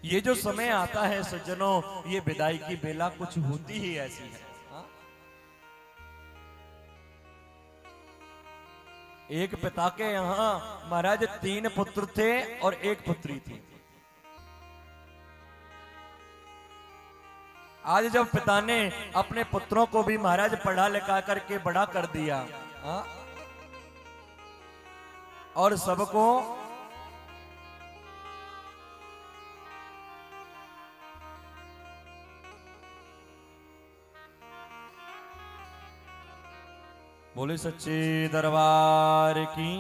ये जो समय आता है सज्जनों, ये विदाई की बेला कुछ होती ही ऐसी है। हाँ? एक पिता के यहां महाराज 3 पुत्र थे और 1 पुत्री थी। आज जब पिता ने अपने पुत्रों को भी महाराज पढ़ा लिखा करके बड़ा कर दिया, हाँ? और सबको बोले सच्चे दरबार की।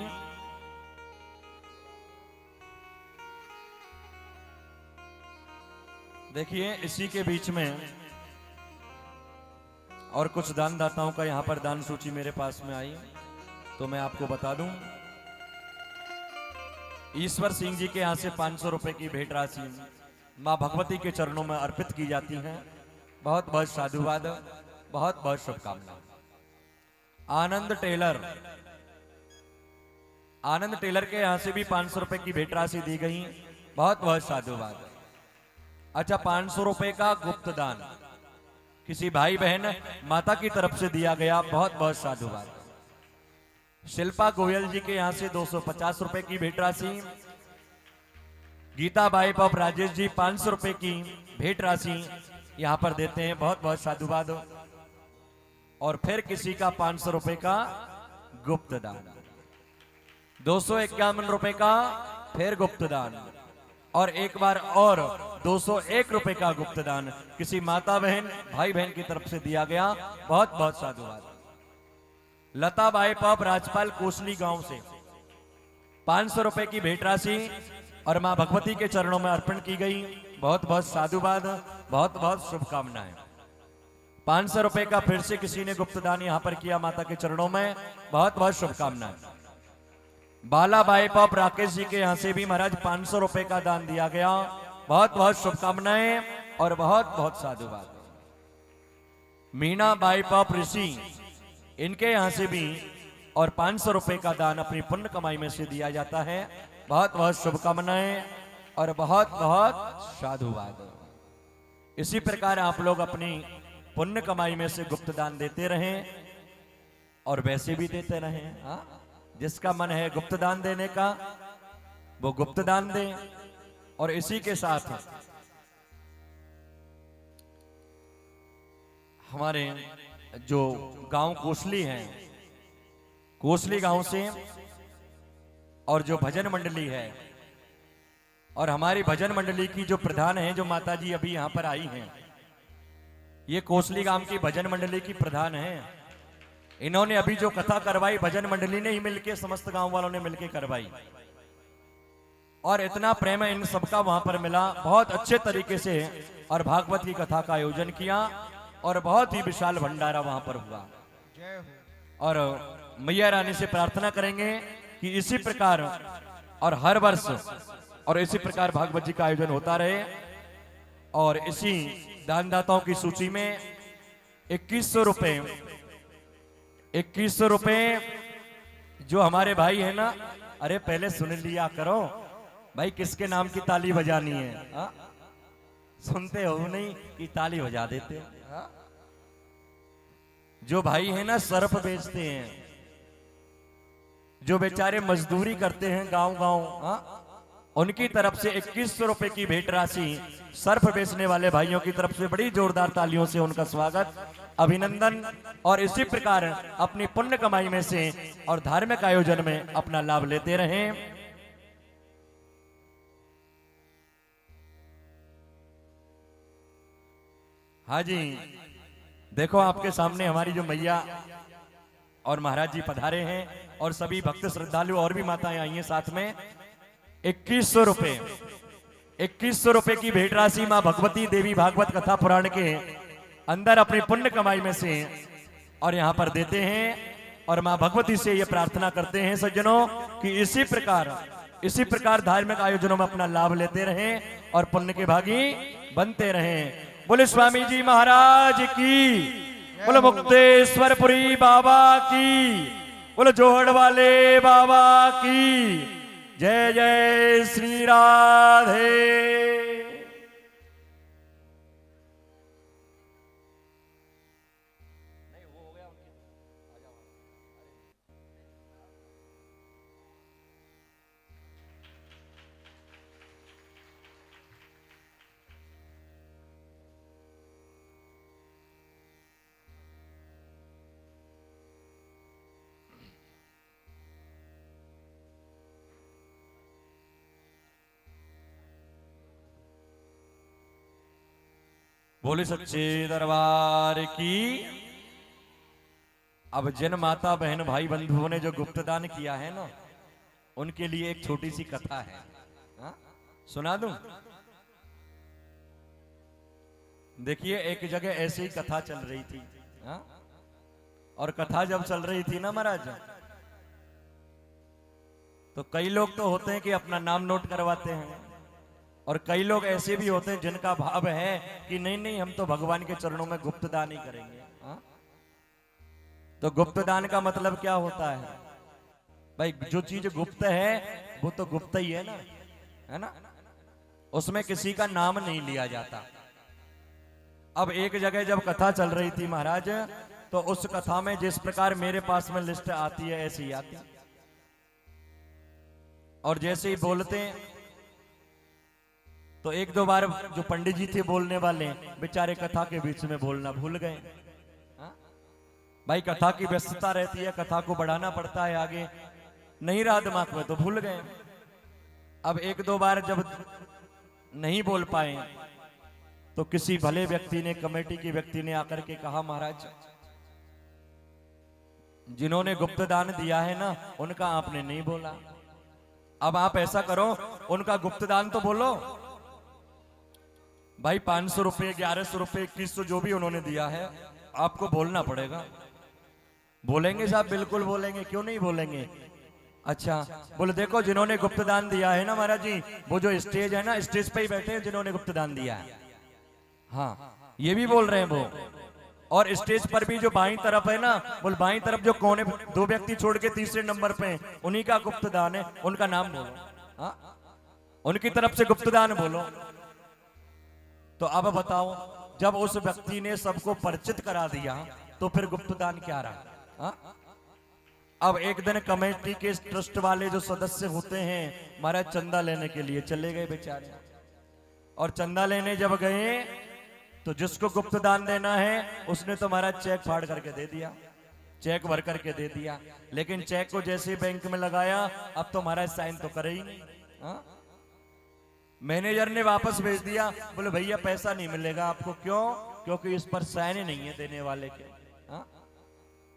देखिए इसी के बीच में और कुछ दान दाताओं का यहां पर दान सूची मेरे पास में आई, तो मैं आपको बता दूं। ईश्वर सिंह जी के यहां से 500 रुपए की भेंट राशि मां भगवती के चरणों में अर्पित की जाती है। बहुत बहुत साधुवाद, बहुत बहुत शुभकामनाएं। आनंद टेलर, आनंद टेलर के यहां से भी 500 रुपए की भेंट राशि दी गई, बहुत बहुत साधुवाद। अच्छा, 500 रुपए का गुप्त दान किसी भाई बहन माता की तरफ से दिया गया, बहुत बहुत साधुवाद। शिल्पा गोयल जी के यहां से 250 रुपए की भेंट राशि। गीता बाई पॉप राजेश जी 500 रुपए की भेंट राशि यहां पर देते हैं, बहुत बहुत साधुवाद। और फिर किसी का 500 रुपए का गुप्त दान, 251 रुपए का फिर गुप्त दान, और एक बार और 201 रुपए का गुप्त दान किसी माता बहन भाई बहन की तरफ से दिया गया, बहुत बहुत साधुवाद। लता बाई पॉप राजपाल कोसली गांव से 500 रुपए की भेंट राशि और मां भगवती के चरणों में अर्पण की गई, बहुत बहुत साधुवाद, बहुत बहुत शुभकामनाएं। 500 रुपए का फिर से किसी ने गुप्त दान यहां पर किया माता के चरणों में, बहुत बहुत शुभकामनाएं। बाला बाई पॉप राकेश जी के यहां से भी महाराज 500 रुपए का दान दिया गया, बहुत बहुत शुभकामनाएं और बहुत बहुत साधुवाद। मीना बाई पॉप ऋषि, इनके यहां से भी और 500 रुपए का दान अपनी पुण्य कमाई में से दिया जाता है, बहुत बहुत शुभकामनाएं और बहुत बहुत साधुवाद। इसी प्रकार आप लोग अपनी पुण्य कमाई में से गुप्त दान देते रहें और वैसे भी देते रहें। हाँ? जिसका मन है गुप्त दान देने का वो गुप्त दान दे। और इसी के साथ हमारे जो गांव कोसली है, कोसली गांव से और जो भजन मंडली है और हमारी भजन मंडली की जो प्रधान है, जो माता जी अभी यहां पर आई हैं, ये कोसली गांव की भजन मंडली की प्रधान है। इन्होंने अभी जो कथा करवाई भजन मंडली ने ही मिलके, समस्त गांव वालों ने मिलके करवाई, और इतना प्रेम इन सबका वहां पर मिला, बहुत अच्छे तरीके से और भागवत की कथा का आयोजन किया और बहुत ही विशाल भंडारा वहां पर हुआ। और मैया रानी से प्रार्थना करेंगे कि इसी प्रकार और हर वर्ष और इसी प्रकार भागवत जी का आयोजन होता रहे। और इसी दानदाताओं की सूची में 2100 रुपए, 2100 रुपए जो हमारे भाई है ना, अरे पहले सुन लिया करो भाई, किसके नाम की ताली बजानी है? हा? सुनते हो नहीं कि ताली बजा देते। हा? जो भाई है ना सर्फ बेचते हैं, जो बेचारे मजदूरी करते हैं गांव गांव, उनकी तरफ से 2100 रुपए की भेंट राशि सर्फ बेचने वाले भाइयों की तरफ से बड़ी जोरदार तालियों से उनका स्वागत, अभिनंदन। और इसी प्रकार अपनी पुण्य कमाई में से और धार्मिक आयोजन में अपना लाभ लेते रहें। हाँ जी, देखो आपके सामने हमारी जो मैया और महाराज जी पधारे हैं और सभी भक्त श्रद्धालु और भी माताएं आई हैं साथ में। 2100 रुपए, 2100 रुपए की भेंट राशि मां भगवती देवी भागवत कथा पुराण के अंदर अपनी पुण्य कमाई में से और यहां पर देते हैं। और मां भगवती से ये प्रार्थना करते हैं सज्जनों कि इसी प्रकार धार्मिक आयोजनों में अपना लाभ लेते रहें और पुण्य के भागी बनते रहें। बोले स्वामी जी महाराज की, बोले मुक्तेश्वरपुरी बाबा की, बोले जोहड़ वाले बाबा की जय जय श्री राधे। बोले सच्चे दरबार की। अब जिन माता बहन भाई बंधुओं ने जो गुप्तदान किया है ना, उनके लिए एक छोटी सी कथा है, हा? सुना दूं? देखिए, एक जगह ऐसी ही कथा चल रही थी, हा? और कथा जब चल रही थी ना महाराज, तो कई लोग तो होते हैं कि अपना नाम नोट करवाते हैं, और कई लोग ऐसे भी होते हैं जिनका भाव है कि नहीं नहीं, हम तो भगवान के चरणों में गुप्तदान ही करेंगे, हा? तो गुप्तदान का मतलब क्या होता है भाई? जो चीज गुप्त है वो तो गुप्त ही है ना, उसमें किसी का नाम नहीं लिया जाता। अब एक जगह जब कथा चल रही थी महाराज, तो उस कथा में जिस प्रकार मेरे पास में लिस्ट आती है ऐसी आती, और जैसे ही बोलते हैं तो एक दो बार जो पंडित जी थे बोलने वाले, बेचारे कथा के बीच में बोलना भूल गए। भाई कथा की व्यस्तता रहती है, कथा को बढ़ाना पड़ता है, आगे नहीं रहा दिमाग में तो भूल गए। अब एक दो बार जब नहीं बोल पाए तो किसी भले व्यक्ति ने, कमेटी के व्यक्ति ने आकर के कहा, महाराज जिन्होंने गुप्तदान दिया है ना, उनका आपने नहीं बोला। अब आप ऐसा करो, उनका गुप्तदान तो बोलो भाई। 500 रुपए, 1100 रुपए, 2100 जो भी उन्होंने दिया है, आपको बोलना पड़ेगा। बोलेंगे साहब? बिल्कुल बोलेंगे, क्यों नहीं बोलेंगे। अच्छा, बोले देखो जिन्होंने गुप्तदान दिया है ना महाराज जी, वो जो स्टेज है ना, स्टेज पे ही बैठे हैं जिन्होंने गुप्तदान दिया है। हाँ, ये भी बोल रहे हैं वो। और स्टेज पर भी जो बाईं तरफ है ना, बोल बाईं तरफ जो कोने, दो व्यक्ति छोड़ के तीसरे नंबर पे, उन्हीं का गुप्तदान है, उनका नाम बोलो। हाँ, उनकी तरफ से गुप्तदान बोलो। तो अब बताओ, जब उस व्यक्ति ने सबको परिचित करा दिया तो फिर गुप्तदान क्या रहा? हा? अब एक दिन कमेटी के ट्रस्ट वाले जो सदस्य होते हैं महाराज, चंदा लेने के लिए चले गए बेचारे। और चंदा लेने जब गए तो जिसको गुप्तदान देना है उसने तो महाराज चेक फाड़ करके दे दिया, चेक भर करके दे दिया। लेकिन चेक को जैसे बैंक में लगाया, अब तो महाराज साइन तो करे ही नहीं। हा? मैनेजर ने वापस भेज दिया, बोले भैया पैसा नहीं मिलेगा आपको। क्यों? क्योंकि इस पर साइन नहीं है देने वाले के। हा?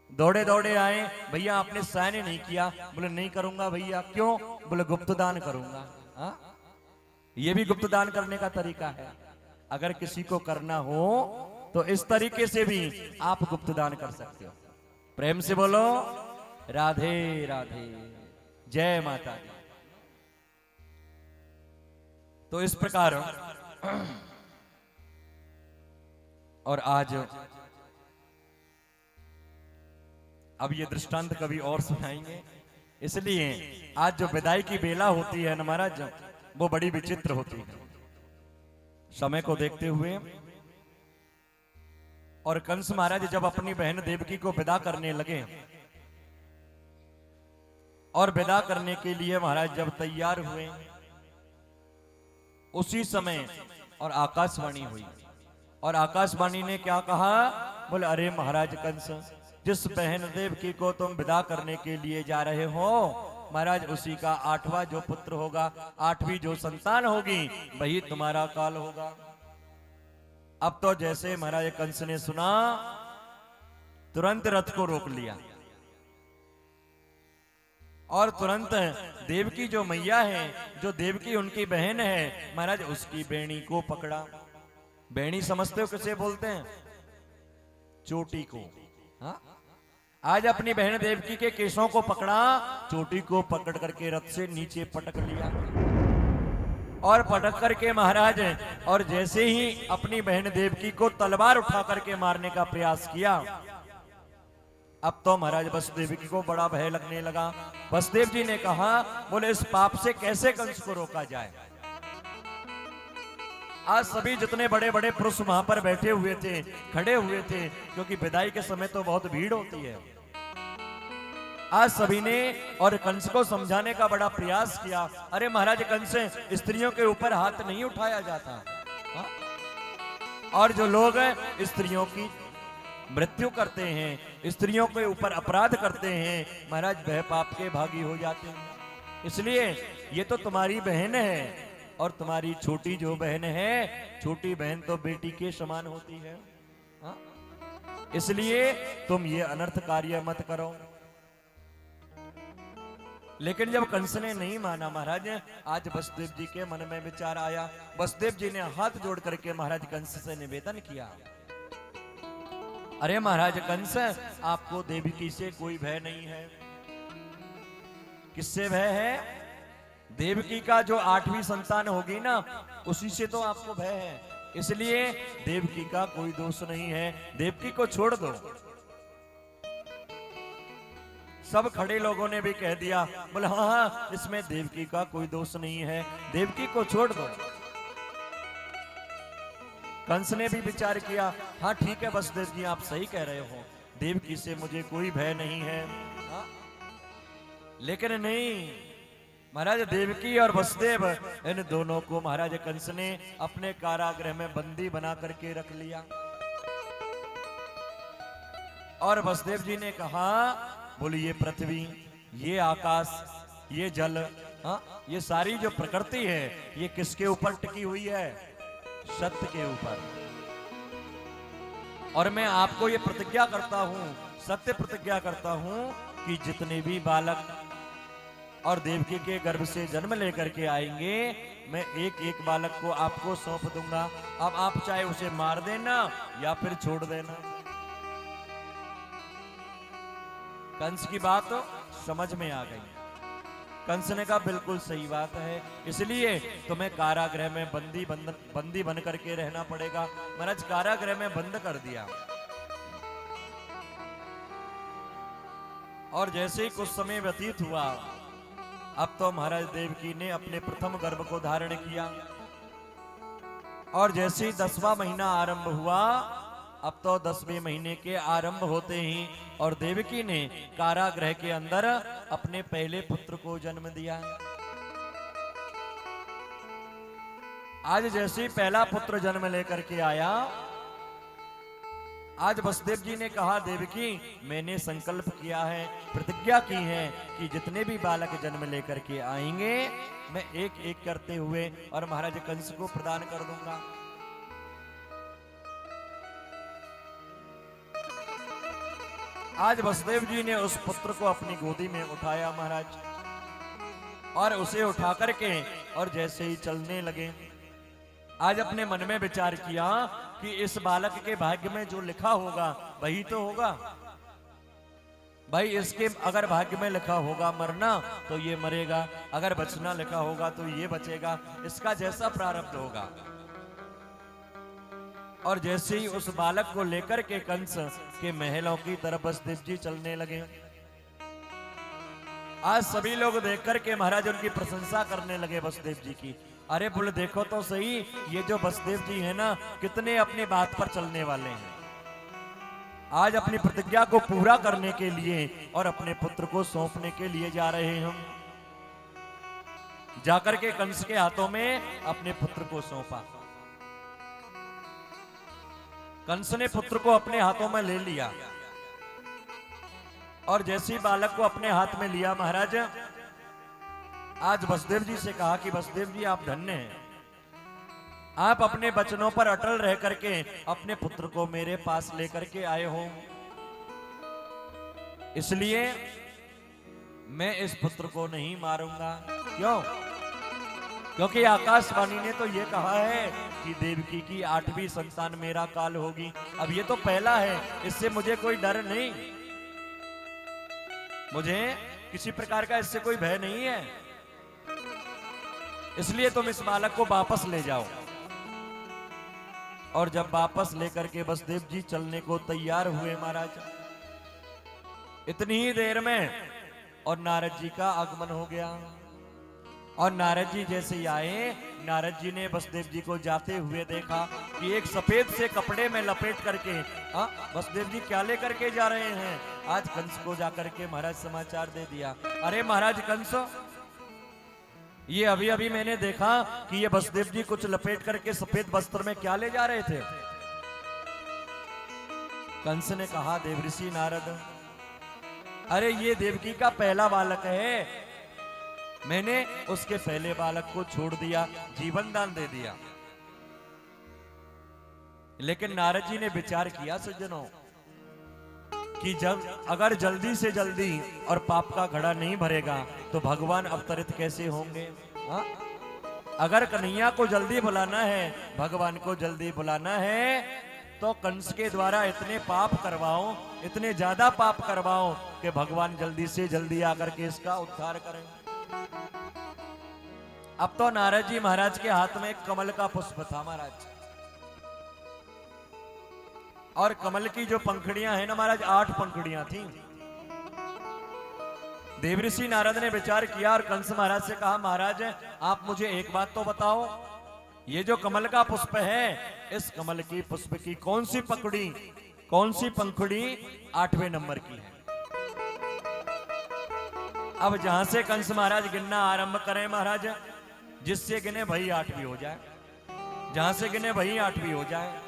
दौड़े दौड़े आए, भैया आपने साइन नहीं किया। बोले नहीं करूंगा भैया। क्यों? बोले गुप्तदान करूंगा। हा? ये भी गुप्तदान करने का तरीका है। अगर किसी को करना हो तो इस तरीके से भी आप गुप्तदान कर सकते हो। प्रेम से बोलो राधे राधे, जय माता दी। तो इस प्रकार और आज अब ये दृष्टांत कभी और सुनाएंगे, इसलिए आज जो विदाई की बेला होती है ना महाराज, वो बड़ी विचित्र होती है। समय को देखते हुए, और कंस महाराज जब अपनी बहन देवकी को विदा करने लगे, और विदा करने के लिए महाराज जब तैयार हुए, उसी समय और आकाशवाणी हुई। और आकाशवाणी ने क्या कहा? बोले अरे महाराज कंस, जिस बहन देवकी को तुम विदा करने के लिए जा रहे हो महाराज, उसी का 8वां जो पुत्र होगा, 8वीं जो संतान होगी, वही तुम्हारा काल होगा। अब तो जैसे महाराज कंस ने सुना, तुरंत रथ को रोक लिया और तुरंत देवकी जो मैया है, जो देवकी उनकी बहन है महाराज, उसकी बेणी को पकड़ा। बेणी समझते हो किसे बोलते हैं? चोटी को। हाँ, आज अपनी बहन देवकी के केशों को पकड़ा, चोटी को पकड़ करके रथ से नीचे पटक लिया। और पटक करके महाराज, और जैसे ही अपनी बहन देवकी को तलवार उठा करके मारने का प्रयास किया, अब तो महाराज वसुदेव जी को बड़ा भय लगने लगा। वसुदेव जी ने कहा, बोले इस पाप से कैसे कंस को रोका जाए। आज सभी जितने बड़े बड़े पुरुष वहां पर बैठे हुए थे, खड़े हुए थे, क्योंकि विदाई के समय तो बहुत भीड़ होती है। आज सभी ने और कंस को समझाने का बड़ा प्रयास किया। अरे महाराज कंस, स्त्रियों के ऊपर हाथ नहीं उठाया जाता। हा? और जो लोग स्त्रियों की मृत्यु करते हैं, स्त्रियों के ऊपर अपराध करते हैं, महाराज वह पाप के भागी हो जाते हैं। इसलिए ये तो तुम्हारी बहन है, और तुम्हारी छोटी जो बहन है, छोटी बहन तो बेटी के समान होती है। हाँ? इसलिए तुम ये अनर्थ कार्य मत करो। लेकिन जब कंस ने नहीं माना महाराज, आज वसुदेव जी के मन में विचार आया। वसुदेव जी ने हाथ जोड़ करके महाराज कंस से निवेदन किया, अरे महाराज कंस, आपको देवकी से कोई भय नहीं है। किससे भय है? देवकी का जो 8वीं संतान होगी ना, उसी से तो आपको भय है। इसलिए देवकी का कोई दोष नहीं है, देवकी को छोड़ दो। सब खड़े लोगों ने भी कह दिया, बोले हाँ हाँ, इसमें देवकी का कोई दोष नहीं है, देवकी को छोड़ दो। कंस ने भी विचार किया, हाँ ठीक है वसुदेव जी, आप सही कह रहे हो, देवकी से मुझे कोई भय नहीं है। हाँ? लेकिन नहीं महाराज, देवकी और वसुदेव इन दोनों को महाराज कंस ने अपने कारागृह में बंदी बना करके रख लिया। और वसुदेव जी ने कहा, बोले ये पृथ्वी, ये आकाश, ये जल, हाँ, ये सारी जो प्रकृति है, ये किसके ऊपर टिकी हुई है? सत्य के ऊपर। और मैं आपको ये प्रतिज्ञा करता हूं, सत्य प्रतिज्ञा करता हूं कि जितने भी बालक और देवकी के गर्भ से जन्म लेकर के आएंगे, मैं एक एक बालक को आपको सौंप दूंगा। अब आप चाहे उसे मार देना या फिर छोड़ देना। कंस की बात तो समझ में आ गई। कंस ने कहा बिल्कुल सही बात है, इसलिए तुम्हें कारागृह में बंदी बन करके रहना पड़ेगा। महाराज कारागृह में बंद कर दिया। और जैसे ही कुछ समय व्यतीत हुआ, अब तो महाराज देवकी ने अपने प्रथम गर्भ को धारण किया। और जैसे ही 10वां महीना आरंभ हुआ, अब तो 10वें महीने के आरंभ होते ही और देवकी ने कारागृह के अंदर अपने पहले पुत्र को जन्म दिया। आज जैसे ही पहला पुत्र जन्म लेकर के आया, आज वसुदेव जी ने कहा, देवकी मैंने संकल्प किया है, प्रतिज्ञा की है कि जितने भी बालक जन्म लेकर के आएंगे, मैं एक एक करते हुए और महाराज कंस को प्रदान कर दूंगा। आज वसुदेव जी ने उस पुत्र को अपनी गोदी में उठाया महाराज, और उसे उठा करके और जैसे ही चलने लगे, आज अपने मन में विचार किया कि इस बालक के भाग्य में जो लिखा होगा वही तो होगा। भाई इसके अगर भाग्य में लिखा होगा मरना, तो ये मरेगा, अगर बचना लिखा होगा तो ये बचेगा, इसका जैसा प्रारब्ध होगा। और जैसे ही उस बालक को लेकर के कंस के महलों की तरफ वसुदेव जी चलने लगे, आज सभी लोग देख करके महाराज उनकी प्रशंसा करने लगे वसुदेव जी की। अरे बोले देखो तो सही, ये जो वसुदेव जी है ना, कितने अपनी बात पर चलने वाले हैं। आज अपनी प्रतिज्ञा को पूरा करने के लिए और अपने पुत्र को सौंपने के लिए जा रहे हैं हम। जाकर के कंस के हाथों में अपने पुत्र को सौंपा। कंस ने पुत्र को अपने हाथों में ले लिया, और जैसे ही बालक को अपने हाथ में लिया महाराज, आज वसुदेव जी से कहा कि वसुदेव जी आप धन्य हैं, आप अपने वचनों पर अटल रह करके अपने पुत्र को मेरे पास लेकर के आए हो, इसलिए मैं इस पुत्र को नहीं मारूंगा। क्यों? क्योंकि आकाशवाणी ने तो ये कहा है कि देवकी की 8वीं संतान मेरा काल होगी। अब ये तो पहला है, इससे मुझे कोई डर नहीं, मुझे किसी प्रकार का इससे कोई भय नहीं है, इसलिए तुम इस बालक को वापस ले जाओ। और जब वापस लेकर के वसुदेव जी चलने को तैयार हुए महाराज, इतनी ही देर में और नारद जी का आगमन हो गया। और नारद जी जैसे ही आए, नारद जी ने वसुदेव जी को जाते हुए देखा कि एक सफेद से कपड़े में लपेट करके वसुदेव जी क्या लेकर के जा रहे हैं। आज कंस को जाकर के महाराज समाचार दे दिया, अरे महाराज कंस, ये अभी अभी मैंने देखा कि ये वसुदेव जी कुछ लपेट करके सफेद वस्त्र में क्या ले जा रहे थे। कंस ने कहा, देवऋषि नारद, अरे ये देवकी का पहला बालक है, मैंने उसके पहले बालक को छोड़ दिया, जीवन दान दे दिया। लेकिन नारद जी ने विचार किया सज्जनों कि जब अगर जल्दी से जल्दी और पाप का घड़ा नहीं भरेगा तो भगवान अवतरित कैसे होंगे? हा? अगर कन्हैया को जल्दी बुलाना है, भगवान को जल्दी बुलाना है, तो कंस के द्वारा इतने पाप करवाओ, इतने ज्यादा पाप करवाओ कि भगवान जल्दी से जल्दी आकर के इसका उद्धार करें। अब तो नारद जी महाराज के हाथ में एक कमल का पुष्प था महाराज, और कमल की जो पंखुड़ियां हैं ना महाराज, 8 पंखुड़ियां थी। देवऋषि नारद ने विचार किया और कंस महाराज से कहा, महाराज आप मुझे एक बात तो बताओ, ये जो कमल का पुष्प है, इस कमल की पुष्प की कौन सी पंखुड़ी 8वें नंबर की है? अब जहां से कंस महाराज गिनना आरंभ करें महाराज, जिससे गिने वही 8वीं हो जाए, जहां से गिने वही 8वीं हो जाए।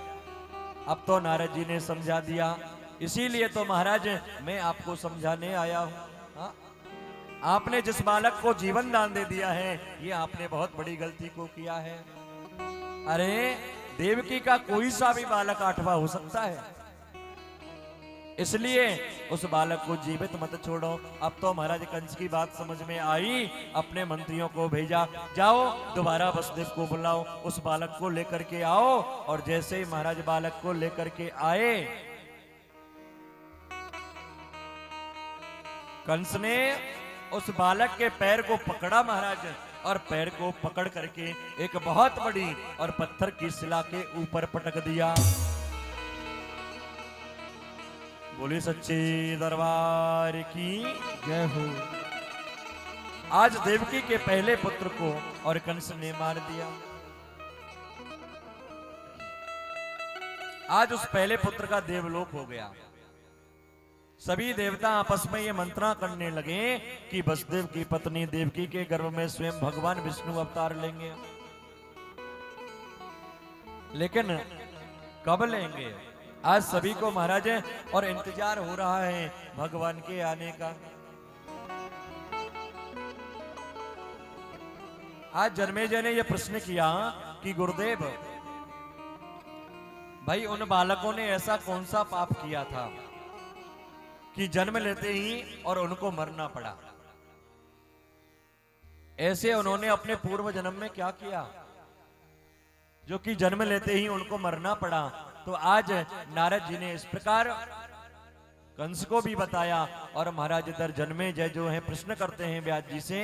अब तो नारद जी ने समझा दिया, इसीलिए तो महाराज मैं आपको समझाने आया हूं। हाँ? आपने जिस बालक को जीवन दान दे दिया है, ये आपने बहुत बड़ी गलती को किया है। अरे देवकी का कोई सा भी बालक 8वां हो सकता है, इसलिए उस बालक को जीवित मत छोड़ो। अब तो महाराज कंस की बात समझ में आई, अपने मंत्रियों को भेजा, जाओ दोबारा वसुदेव को बुलाओ, उस बालक को लेकर के आओ। और जैसे ही महाराज बालक को लेकर के आए, कंस ने उस बालक के पैर को पकड़ा महाराज, और पैर को पकड़ करके एक बहुत बड़ी और पत्थर की शिला के ऊपर पटक दिया। बोली सच्चे दरबार की जय हो। आज देवकी के पहले पुत्र को और कंस ने मार दिया। आज उस पहले पुत्र का देवलोक हो गया। सभी देवता आपस में ये मंत्रणा करने लगे कि वसुदेव की पत्नी देवकी के गर्भ में स्वयं भगवान विष्णु अवतार लेंगे। लेकिन कब लेंगे? आज सभी को महाराज और इंतजार हो रहा है भगवान के आने का। आज जन्मेजय ने यह प्रश्न किया कि गुरुदेव भाई, उन बालकों ने ऐसा कौन सा पाप किया था कि जन्म लेते ही और उनको मरना पड़ा? ऐसे उन्होंने अपने पूर्व जन्म में क्या किया जो कि जन्म लेते ही उनको मरना पड़ा? तो आज नारद जी ने इस प्रकार कंस को भी बताया, और महाराज इधर जन्मेजय जो है प्रश्न करते हैं व्यास जी से